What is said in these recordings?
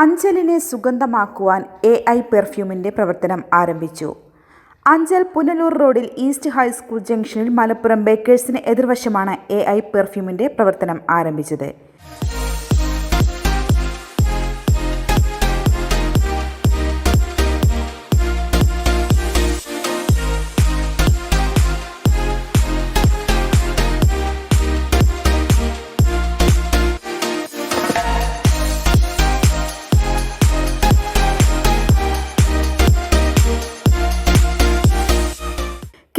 അഞ്ചലിനെ സുഗന്ധമാക്കുവാൻ AI പെർഫ്യൂമിൻ്റെ പ്രവർത്തനം ആരംഭിച്ചു. അഞ്ചൽ പുനലൂർ റോഡിൽ ഈസ്റ്റ് ഹൈസ്കൂൾ ജംഗ്ഷനിൽ മലപ്പുറം ബേക്കേഴ്സിന് എതിർവശമാണ് AI പെർഫ്യൂമിൻ്റെ പ്രവർത്തനം ആരംഭിച്ചത്.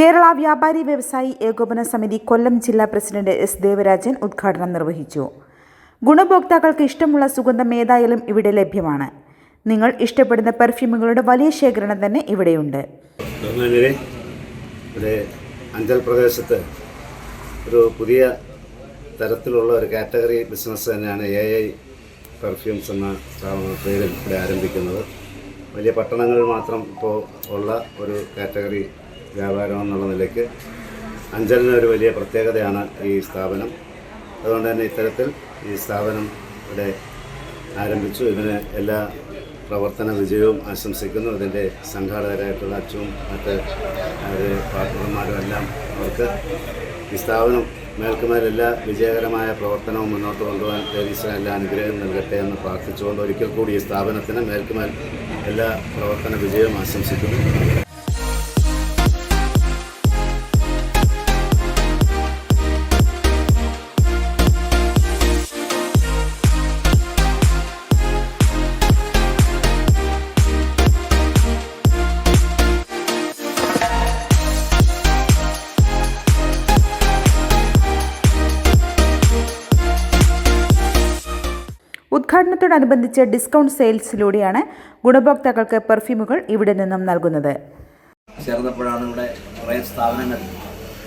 കേരള വ്യാപാരി വ്യവസായി ഏകോപന സമിതി കൊല്ലം ജില്ലാ പ്രസിഡന്റ് S. ദേവരാജൻ ഉദ്ഘാടനം നിർവഹിച്ചു. ഗുണഭോക്താക്കൾക്ക് ഇഷ്ടമുള്ള സുഗന്ധം ഏതായാലും ഇവിടെ ലഭ്യമാണ്. നിങ്ങൾ ഇഷ്ടപ്പെടുന്ന പെർഫ്യൂമുകളുടെ വലിയ ശേഖരണം തന്നെ ഇവിടെയുണ്ട്. അഞ്ചൽ പ്രദേശത്ത് ഒരു പുതിയ തരത്തിലുള്ള ഒരു കാറ്റഗറി ബിസിനസ് തന്നെയാണ് AI പെർഫ്യൂംസ് എന്ന പേരിൽ ഇവിടെ ആരംഭിക്കുന്നത്. വലിയ പട്ടണങ്ങളിൽ മാത്രം ഇപ്പോൾ ഉള്ള ഒരു കാറ്റഗറി വ്യാപാരം എന്നുള്ള നിലയ്ക്ക് അഞ്ചലിന് ഒരു വലിയ പ്രത്യേകതയാണ് ഈ സ്ഥാപനം. അതുകൊണ്ട് തന്നെ ഇത്തരത്തിൽ ഈ സ്ഥാപനം ഇവിടെ ആരംഭിച്ചു. ഇതിന് എല്ലാ പ്രവർത്തന വിജയവും ആശംസിക്കുന്നു. ഇതിൻ്റെ സംഘാടകരായിട്ടുള്ള അച്ഛനും മറ്റ് പാർട്ട്ണർമാരും എല്ലാം അവർക്ക് ഈ സ്ഥാപനം മേൽക്കുമേലെല്ലാ വിജയകരമായ പ്രവർത്തനവും മുന്നോട്ട് കൊണ്ടുപോകാൻ ലേഡീസിന് എല്ലാ അനുഗ്രഹം നൽകട്ടെ എന്ന് പ്രാർത്ഥിച്ചുകൊണ്ട് ഒരിക്കൽ കൂടി ഈ സ്ഥാപനത്തിന് മേൽക്കുമേൽ എല്ലാ പ്രവർത്തന വിജയവും ആശംസിക്കുന്നു. ഉദ്ഘാടനത്തോടനുബന്ധിച്ച് ഡിസ്കൗണ്ട് സെയിൽസിലൂടെയാണ് ഗുണഭോക്താക്കൾക്ക് പെർഫ്യൂമുകൾ ഇവിടെ നിന്നും നൽകുന്നത്. ചേർന്നപ്പോഴാണ് ഇവിടെ കുറേ സ്ഥാപനങ്ങൾ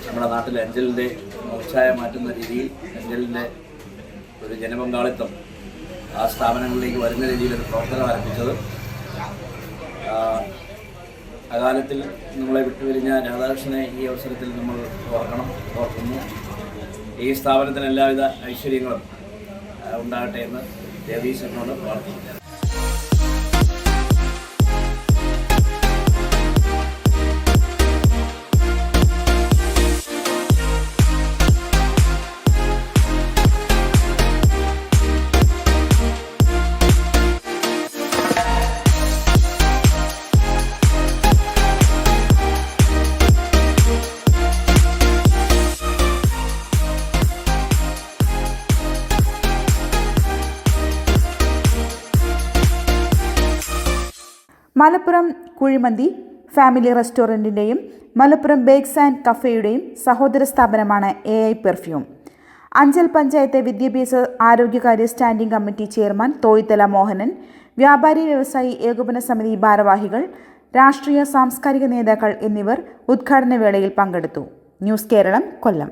നമ്മുടെ നാട്ടിൽ അഞ്ചലിൻ്റെ മുഖച്ഛായ മാറ്റുന്ന രീതിയിൽ അഞ്ചലിൻ്റെ ഒരു ജനപങ്കാളിത്തം ആ സ്ഥാപനങ്ങളിലേക്ക് വരുന്ന രീതിയിലൊരു പ്രവർത്തനം ആരംഭിച്ചത്. അകാലത്തിൽ നമ്മളെ വിട്ടുപിരിഞ്ഞ രാധാകൃഷ്ണനെ ഈ അവസരത്തിൽ നമ്മൾ ഓർക്കുന്നു. ഈ സ്ഥാപനത്തിന് എല്ലാവിധ ഐശ്വര്യങ്ങളും ഉണ്ടാകട്ടെ എന്ന് ദേവീശ്വരനോട് പ്രാർത്ഥിക്കുന്നു. മലപ്പുറം കുഴിമന്തി ഫാമിലി റെസ്റ്റോറൻറ്റിൻ്റെയും മലപ്പുറം ബേക്സ് ആൻഡ് കഫേയുടെയും സഹോദര സ്ഥാപനമാണ് AI പെർഫ്യൂം. അഞ്ചൽ പഞ്ചായത്ത് വിദ്യാഭ്യാസ ആരോഗ്യകാര്യ standing committee chairman Thoythala Mohanan, വ്യാപാരി വ്യവസായി ഏകോപന സമിതി ഭാരവാഹികൾ, രാഷ്ട്രീയ സാംസ്കാരിക നേതാക്കൾ എന്നിവർ ഉദ്ഘാടന വേളയിൽ പങ്കെടുത്തു. ന്യൂസ് കേരളം, കൊല്ലം.